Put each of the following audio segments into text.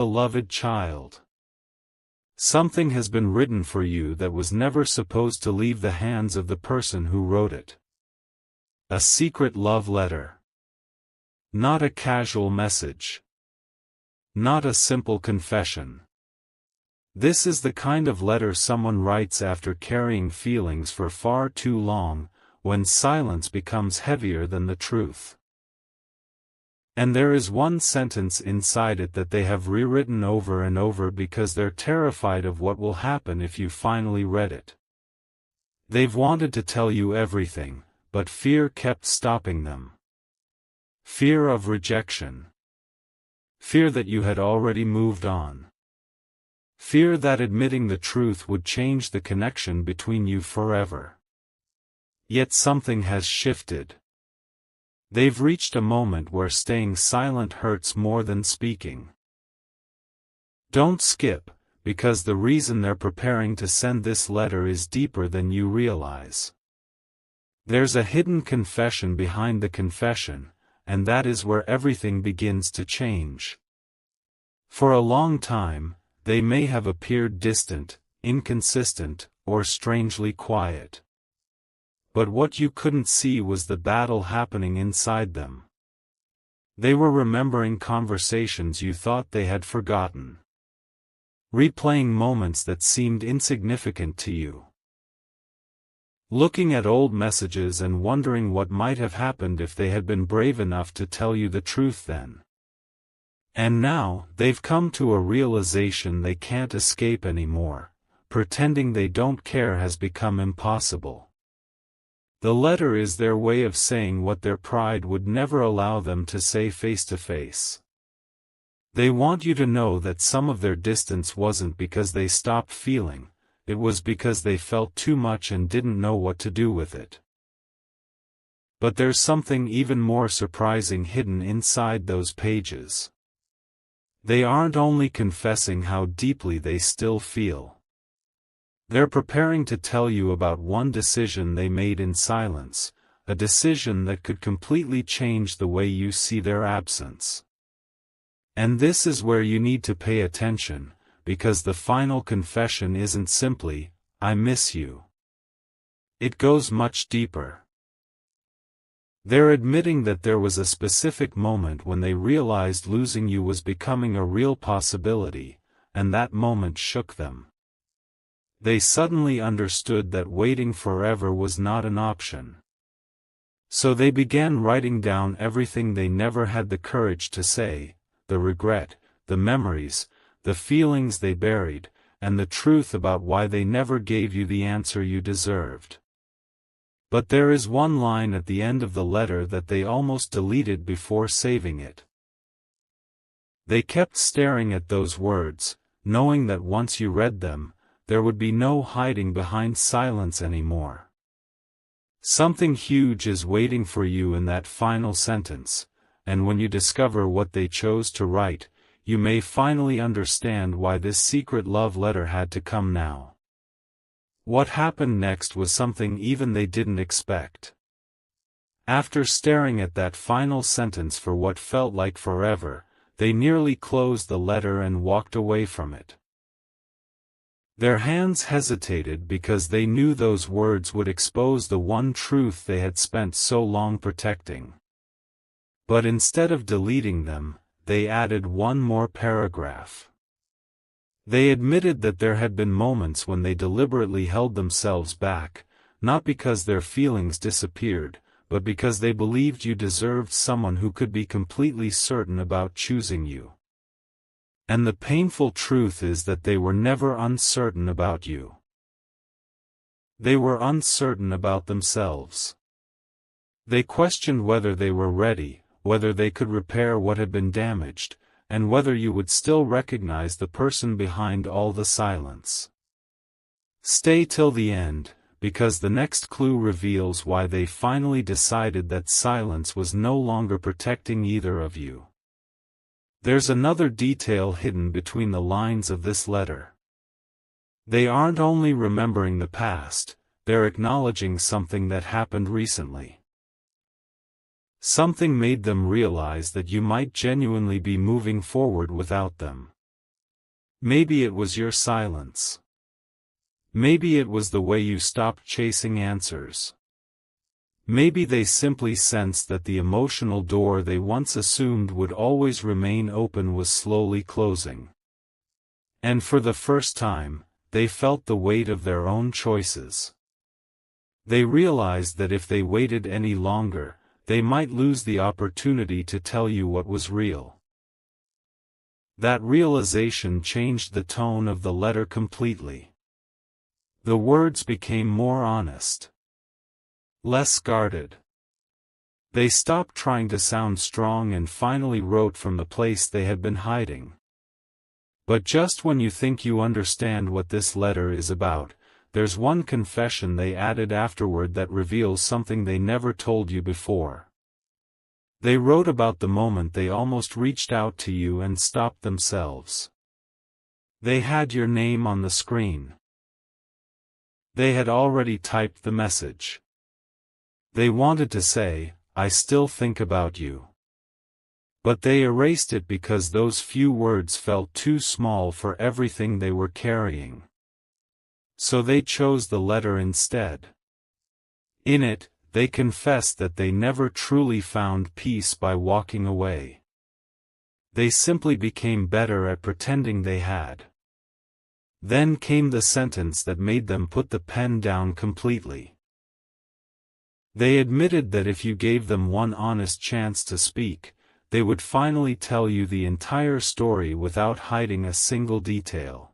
Beloved child. Something has been written for you that was never supposed to leave the hands of the person who wrote it. A secret love letter. Not a casual message. Not a simple confession. This is the kind of letter someone writes after carrying feelings for far too long, when silence becomes heavier than the truth. And there is one sentence inside it that they have rewritten over and over because they're terrified of what will happen if you finally read it. They've wanted to tell you everything, but fear kept stopping them. Fear of rejection. Fear that you had already moved on. Fear that admitting the truth would change the connection between you forever. Yet something has shifted. They've reached a moment where staying silent hurts more than speaking. Don't skip, because the reason they're preparing to send this letter is deeper than you realize. There's a hidden confession behind the confession, and that is where everything begins to change. For a long time, they may have appeared distant, inconsistent, or strangely quiet. But what you couldn't see was the battle happening inside them. They were remembering conversations you thought they had forgotten. Replaying moments that seemed insignificant to you. Looking at old messages and wondering what might have happened if they had been brave enough to tell you the truth then. And now, they've come to a realization they can't escape anymore. Pretending they don't care has become impossible. The letter is their way of saying what their pride would never allow them to say face to face. They want you to know that some of their distance wasn't because they stopped feeling, it was because they felt too much and didn't know what to do with it. But there's something even more surprising hidden inside those pages. They aren't only confessing how deeply they still feel. They're preparing to tell you about one decision they made in silence, a decision that could completely change the way you see their absence. And this is where you need to pay attention, because the final confession isn't simply, "I miss you." It goes much deeper. They're admitting that there was a specific moment when they realized losing you was becoming a real possibility, and that moment shook them. They suddenly understood that waiting forever was not an option. So they began writing down everything they never had the courage to say, the regret, the memories, the feelings they buried, and the truth about why they never gave you the answer you deserved. But there is one line at the end of the letter that they almost deleted before saving it. They kept staring at those words, knowing that once you read them, there would be no hiding behind silence anymore. Something huge is waiting for you in that final sentence, and when you discover what they chose to write, you may finally understand why this secret love letter had to come now. What happened next was something even they didn't expect. After staring at that final sentence for what felt like forever, they nearly closed the letter and walked away from it. Their hands hesitated because they knew those words would expose the one truth they had spent so long protecting. But instead of deleting them, they added one more paragraph. They admitted that there had been moments when they deliberately held themselves back, not because their feelings disappeared, but because they believed you deserved someone who could be completely certain about choosing you. And the painful truth is that they were never uncertain about you. They were uncertain about themselves. They questioned whether they were ready, whether they could repair what had been damaged, and whether you would still recognize the person behind all the silence. Stay till the end, because the next clue reveals why they finally decided that silence was no longer protecting either of you. There's another detail hidden between the lines of this letter. They aren't only remembering the past, they're acknowledging something that happened recently. Something made them realize that you might genuinely be moving forward without them. Maybe it was your silence. Maybe it was the way you stopped chasing answers. Maybe they simply sensed that the emotional door they once assumed would always remain open was slowly closing. And for the first time, they felt the weight of their own choices. They realized that if they waited any longer, they might lose the opportunity to tell you what was real. That realization changed the tone of the letter completely. The words became more honest. Less guarded. They stopped trying to sound strong and finally wrote from the place they had been hiding. But just when you think you understand what this letter is about, there's one confession they added afterward that reveals something they never told you before. They wrote about the moment they almost reached out to you and stopped themselves. They had your name on the screen. They had already typed the message. They wanted to say, "I still think about you." But they erased it because those few words felt too small for everything they were carrying. So they chose the letter instead. In it, they confessed that they never truly found peace by walking away. They simply became better at pretending they had. Then came the sentence that made them put the pen down completely. They admitted that if you gave them one honest chance to speak, they would finally tell you the entire story without hiding a single detail.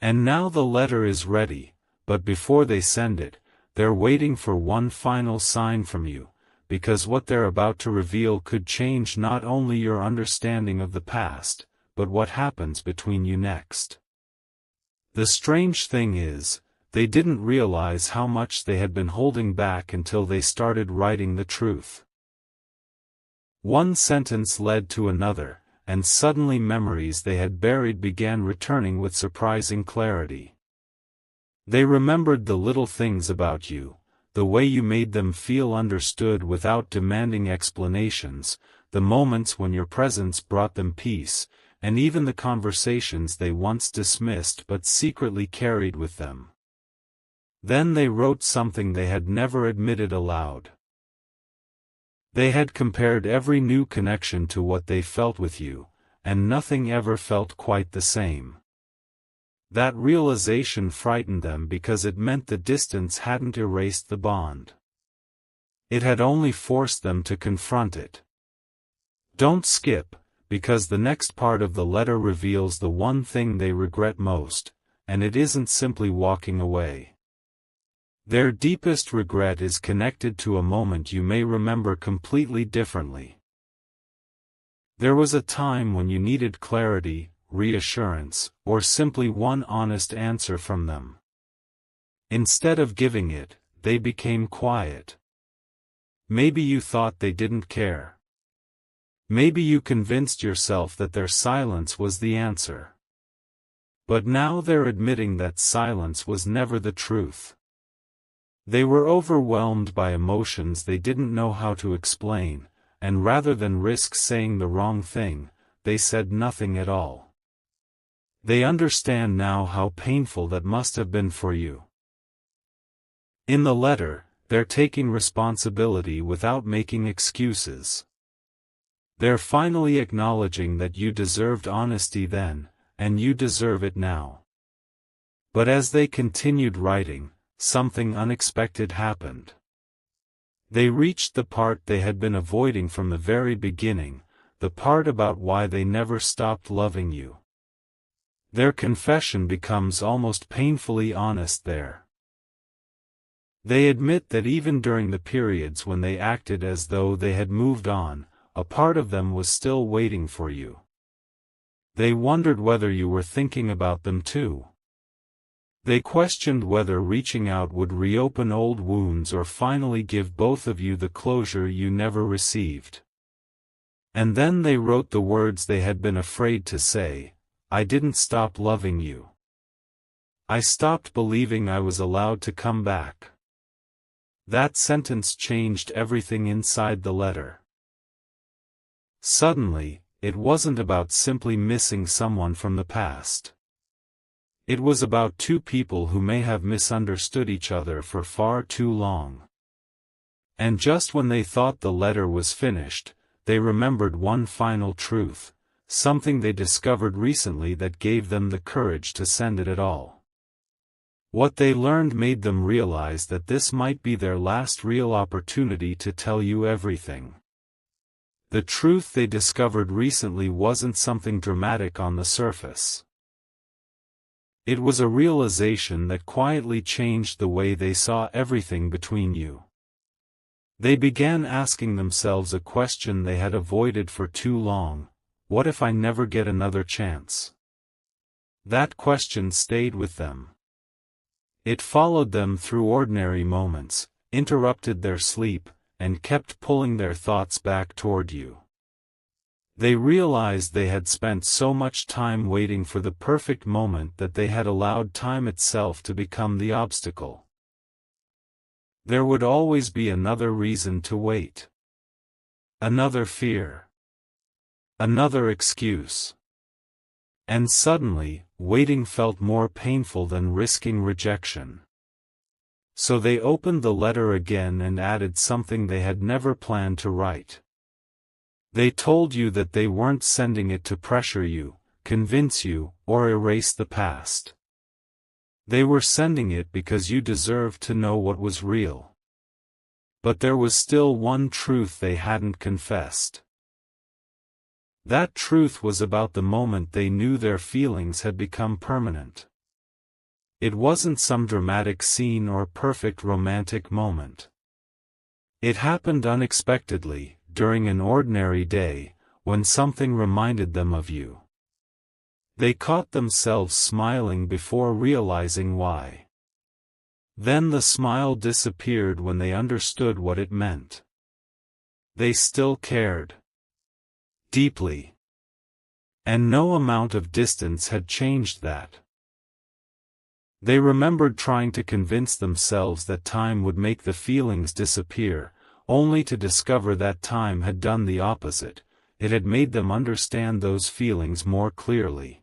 And now the letter is ready, but before they send it, they're waiting for one final sign from you, because what they're about to reveal could change not only your understanding of the past, but what happens between you next. The strange thing is, they didn't realize how much they had been holding back until they started writing the truth. One sentence led to another, and suddenly memories they had buried began returning with surprising clarity. They remembered the little things about you, the way you made them feel understood without demanding explanations, the moments when your presence brought them peace, and even the conversations they once dismissed but secretly carried with them. Then they wrote something they had never admitted aloud. They had compared every new connection to what they felt with you, and nothing ever felt quite the same. That realization frightened them because it meant the distance hadn't erased the bond. It had only forced them to confront it. Don't skip, because the next part of the letter reveals the one thing they regret most, and it isn't simply walking away. Their deepest regret is connected to a moment you may remember completely differently. There was a time when you needed clarity, reassurance, or simply one honest answer from them. Instead of giving it, they became quiet. Maybe you thought they didn't care. Maybe you convinced yourself that their silence was the answer. But now they're admitting that silence was never the truth. They were overwhelmed by emotions they didn't know how to explain, and rather than risk saying the wrong thing, they said nothing at all. They understand now how painful that must have been for you. In the letter, they're taking responsibility without making excuses. They're finally acknowledging that you deserved honesty then, and you deserve it now. But as they continued writing, something unexpected happened. They reached the part they had been avoiding from the very beginning, the part about why they never stopped loving you. Their confession becomes almost painfully honest there. They admit that even during the periods when they acted as though they had moved on, a part of them was still waiting for you. They wondered whether you were thinking about them too. They questioned whether reaching out would reopen old wounds or finally give both of you the closure you never received. And then they wrote the words they had been afraid to say, "I didn't stop loving you. I stopped believing I was allowed to come back." That sentence changed everything inside the letter. Suddenly, it wasn't about simply missing someone from the past. It was about two people who may have misunderstood each other for far too long. And just when they thought the letter was finished, they remembered one final truth, something they discovered recently that gave them the courage to send it at all. What they learned made them realize that this might be their last real opportunity to tell you everything. The truth they discovered recently wasn't something dramatic on the surface. It was a realization that quietly changed the way they saw everything between you. They began asking themselves a question they had avoided for too long: what if I never get another chance? That question stayed with them. It followed them through ordinary moments, interrupted their sleep, and kept pulling their thoughts back toward you. They realized they had spent so much time waiting for the perfect moment that they had allowed time itself to become the obstacle. There would always be another reason to wait. Another fear. Another excuse. And suddenly, waiting felt more painful than risking rejection. So they opened the letter again and added something they had never planned to write. They told you that they weren't sending it to pressure you, convince you, or erase the past. They were sending it because you deserved to know what was real. But there was still one truth they hadn't confessed. That truth was about the moment they knew their feelings had become permanent. It wasn't some dramatic scene or perfect romantic moment. It happened unexpectedly, during an ordinary day, when something reminded them of you. They caught themselves smiling before realizing why. Then the smile disappeared when they understood what it meant. They still cared. Deeply. And no amount of distance had changed that. They remembered trying to convince themselves that time would make the feelings disappear, only to discover that time had done the opposite. It had made them understand those feelings more clearly.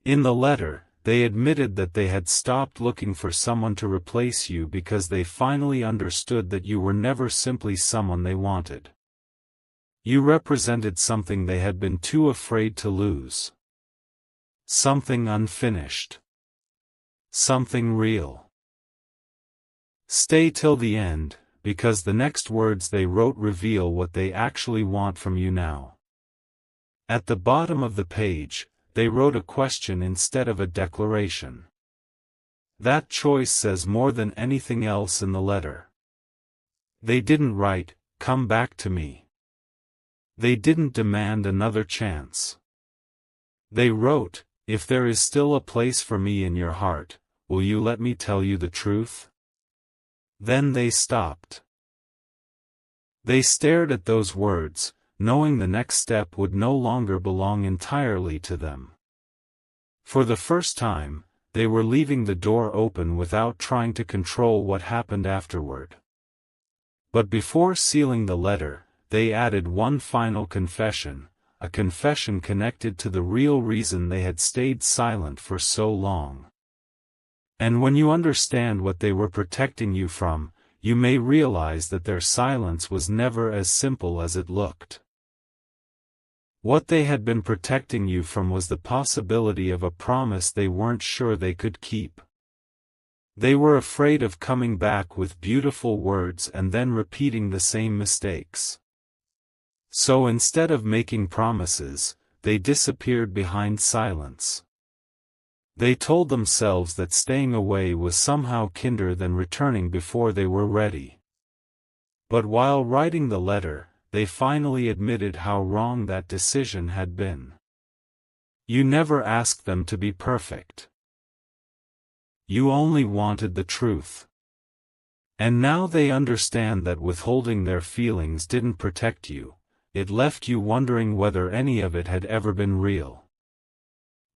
In the letter, they admitted that they had stopped looking for someone to replace you because they finally understood that you were never simply someone they wanted. You represented something they had been too afraid to lose. Something unfinished. Something real. Stay till the end, because the next words they wrote reveal what they actually want from you now. At the bottom of the page, they wrote a question instead of a declaration. That choice says more than anything else in the letter. They didn't write, "Come back to me." They didn't demand another chance. They wrote, "If there is still a place for me in your heart, will you let me tell you the truth?" Then they stopped. They stared at those words, knowing the next step would no longer belong entirely to them. For the first time, they were leaving the door open without trying to control what happened afterward. But before sealing the letter, they added one final confession, a confession connected to the real reason they had stayed silent for so long. And when you understand what they were protecting you from, you may realize that their silence was never as simple as it looked. What they had been protecting you from was the possibility of a promise they weren't sure they could keep. They were afraid of coming back with beautiful words and then repeating the same mistakes. So instead of making promises, they disappeared behind silence. They told themselves that staying away was somehow kinder than returning before they were ready. But while writing the letter, they finally admitted how wrong that decision had been. You never asked them to be perfect. You only wanted the truth. And now they understand that withholding their feelings didn't protect you, it left you wondering whether any of it had ever been real.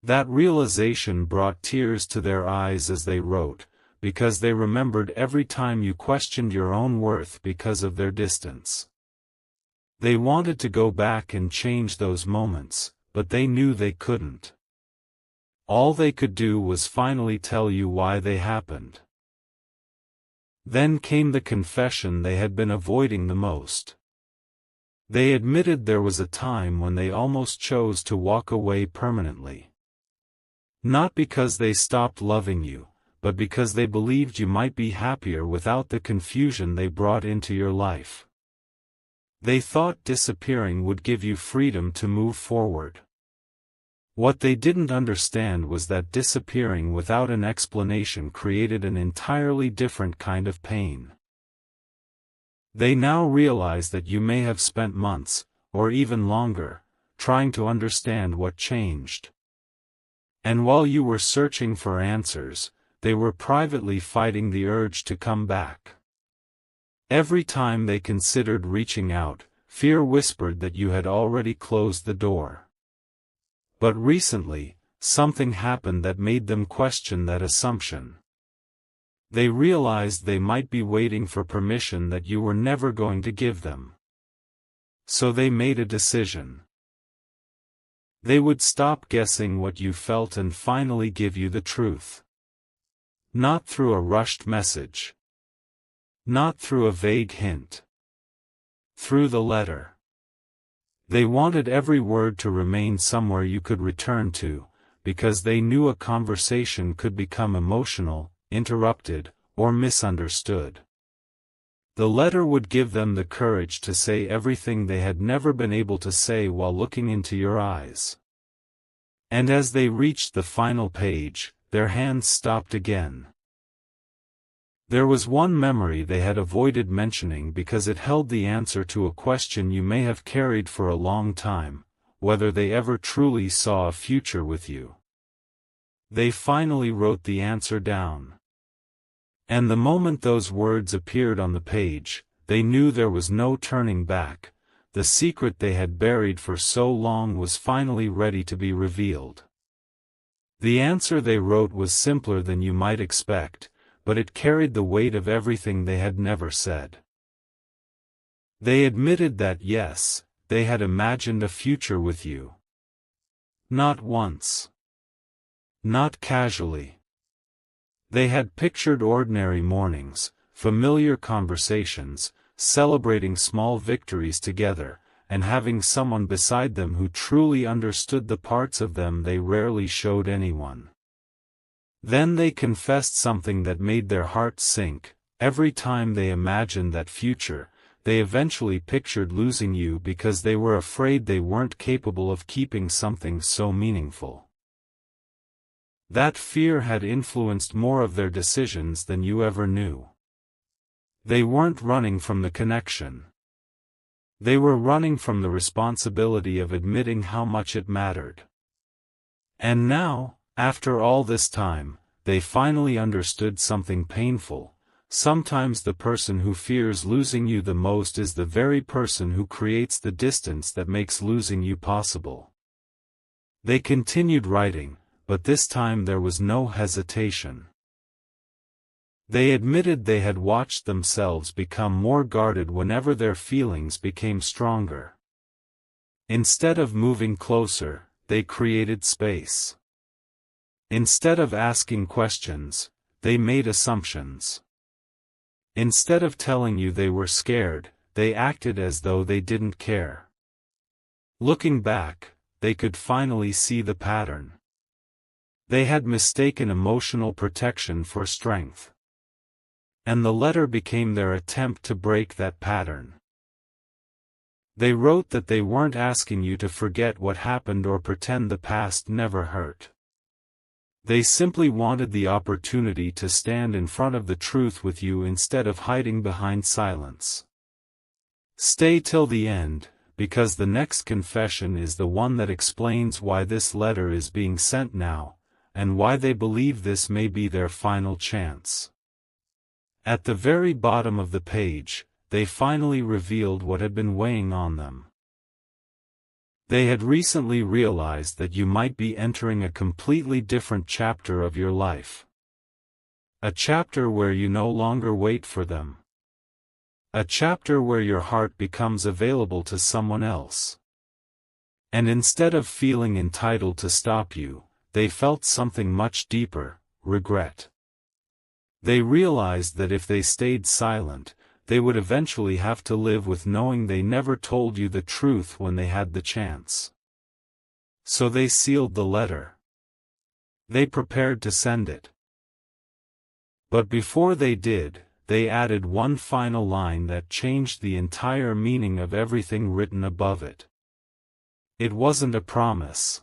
That realization brought tears to their eyes as they wrote, because they remembered every time you questioned your own worth because of their distance. They wanted to go back and change those moments, but they knew they couldn't. All they could do was finally tell you why they happened. Then came the confession they had been avoiding the most. They admitted there was a time when they almost chose to walk away permanently. Not because they stopped loving you, but because they believed you might be happier without the confusion they brought into your life. They thought disappearing would give you freedom to move forward. What they didn't understand was that disappearing without an explanation created an entirely different kind of pain. They now realize that you may have spent months, or even longer, trying to understand what changed. And while you were searching for answers, they were privately fighting the urge to come back. Every time they considered reaching out, fear whispered that you had already closed the door. But recently, something happened that made them question that assumption. They realized they might be waiting for permission that you were never going to give them. So they made a decision. They would stop guessing what you felt and finally give you the truth. Not through a rushed message. Not through a vague hint. Through the letter. They wanted every word to remain somewhere you could return to, because they knew a conversation could become emotional, interrupted, or misunderstood. The letter would give them the courage to say everything they had never been able to say while looking into your eyes. And as they reached the final page, their hands stopped again. There was one memory they had avoided mentioning because it held the answer to a question you may have carried for a long time, whether they ever truly saw a future with you. They finally wrote the answer down. And the moment those words appeared on the page, they knew there was no turning back. The secret they had buried for so long was finally ready to be revealed. The answer they wrote was simpler than you might expect, but it carried the weight of everything they had never said. They admitted that yes, they had imagined a future with you. Not once. Not casually. They had pictured ordinary mornings, familiar conversations, celebrating small victories together, and having someone beside them who truly understood the parts of them they rarely showed anyone. Then they confessed something that made their hearts sink. Every time they imagined that future, they eventually pictured losing you because they were afraid they weren't capable of keeping something so meaningful. That fear had influenced more of their decisions than you ever knew. They weren't running from the connection. They were running from the responsibility of admitting how much it mattered. And now, after all this time, they finally understood something painful. Sometimes the person who fears losing you the most is the very person who creates the distance that makes losing you possible. They continued writing, but this time there was no hesitation. They admitted they had watched themselves become more guarded whenever their feelings became stronger. Instead of moving closer, they created space. Instead of asking questions, they made assumptions. Instead of telling you they were scared, they acted as though they didn't care. Looking back, they could finally see the pattern. They had mistaken emotional protection for strength. And the letter became their attempt to break that pattern. They wrote that they weren't asking you to forget what happened or pretend the past never hurt. They simply wanted the opportunity to stand in front of the truth with you instead of hiding behind silence. Stay till the end, because the next confession is the one that explains why this letter is being sent now, and why they believe this may be their final chance. At the very bottom of the page, they finally revealed what had been weighing on them. They had recently realized that you might be entering a completely different chapter of your life. A chapter where you no longer wait for them. A chapter where your heart becomes available to someone else. And instead of feeling entitled to stop you, they felt something much deeper: regret. They realized that if they stayed silent, they would eventually have to live with knowing they never told you the truth when they had the chance. So they sealed the letter. They prepared to send it. But before they did, they added one final line that changed the entire meaning of everything written above it. It wasn't a promise.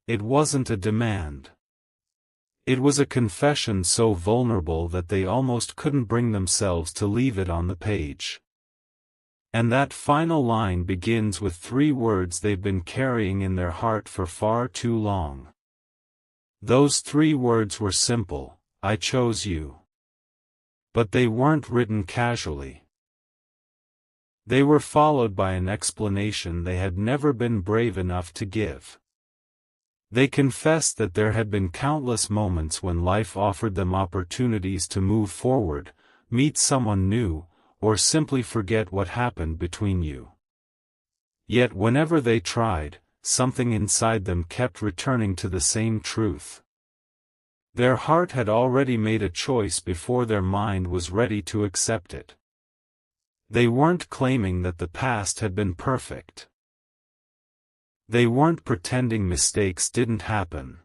It wasn't a demand. It was a confession so vulnerable that they almost couldn't bring themselves to leave it on the page. And that final line begins with 3 words they've been carrying in their heart for far too long. Those 3 words were simple: I chose you. But they weren't written casually. They were followed by an explanation they had never been brave enough to give. They confessed that there had been countless moments when life offered them opportunities to move forward, meet someone new, or simply forget what happened between you. Yet whenever they tried, something inside them kept returning to the same truth. Their heart had already made a choice before their mind was ready to accept it. They weren't claiming that the past had been perfect. They weren't pretending mistakes didn't happen.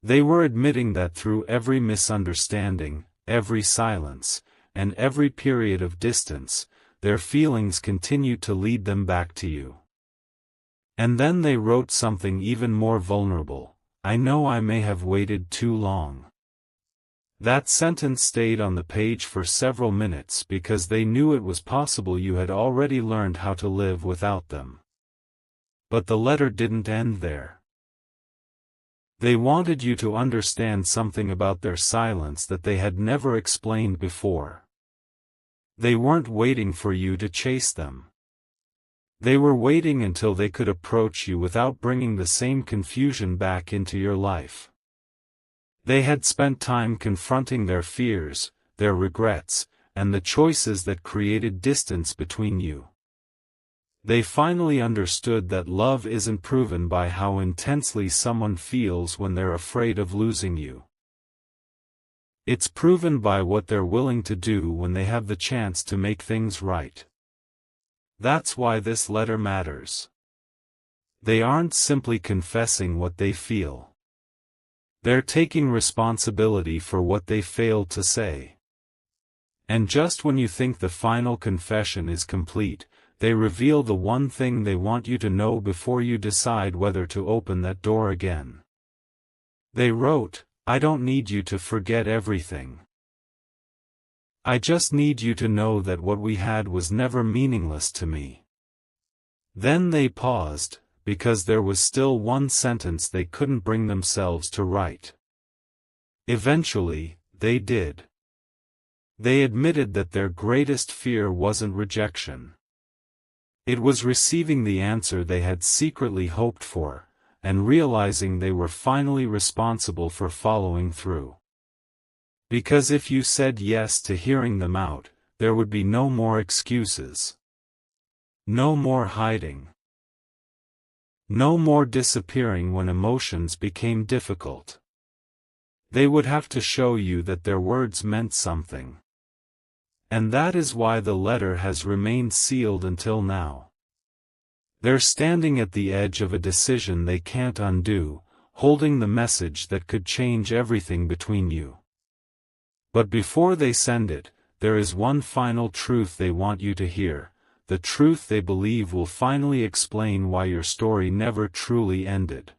They were admitting that through every misunderstanding, every silence, and every period of distance, their feelings continued to lead them back to you. And then they wrote something even more vulnerable: I know I may have waited too long. That sentence stayed on the page for several minutes because they knew it was possible you had already learned how to live without them. But the letter didn't end there. They wanted you to understand something about their silence that they had never explained before. They weren't waiting for you to chase them. They were waiting until they could approach you without bringing the same confusion back into your life. They had spent time confronting their fears, their regrets, and the choices that created distance between you. They finally understood that love isn't proven by how intensely someone feels when they're afraid of losing you. It's proven by what they're willing to do when they have the chance to make things right. That's why this letter matters. They aren't simply confessing what they feel. They're taking responsibility for what they failed to say. And just when you think the final confession is complete, they reveal the one thing they want you to know before you decide whether to open that door again. They wrote, I don't need you to forget everything. I just need you to know that what we had was never meaningless to me. Then they paused, because there was still one sentence they couldn't bring themselves to write. Eventually, they did. They admitted that their greatest fear wasn't rejection. It was receiving the answer they had secretly hoped for, and realizing they were finally responsible for following through. Because if you said yes to hearing them out, there would be no more excuses. No more hiding. No more disappearing when emotions became difficult. They would have to show you that their words meant something. And that is why the letter has remained sealed until now. They're standing at the edge of a decision they can't undo, holding the message that could change everything between you. But before they send it, there is one final truth they want you to hear, the truth they believe will finally explain why your story never truly ended.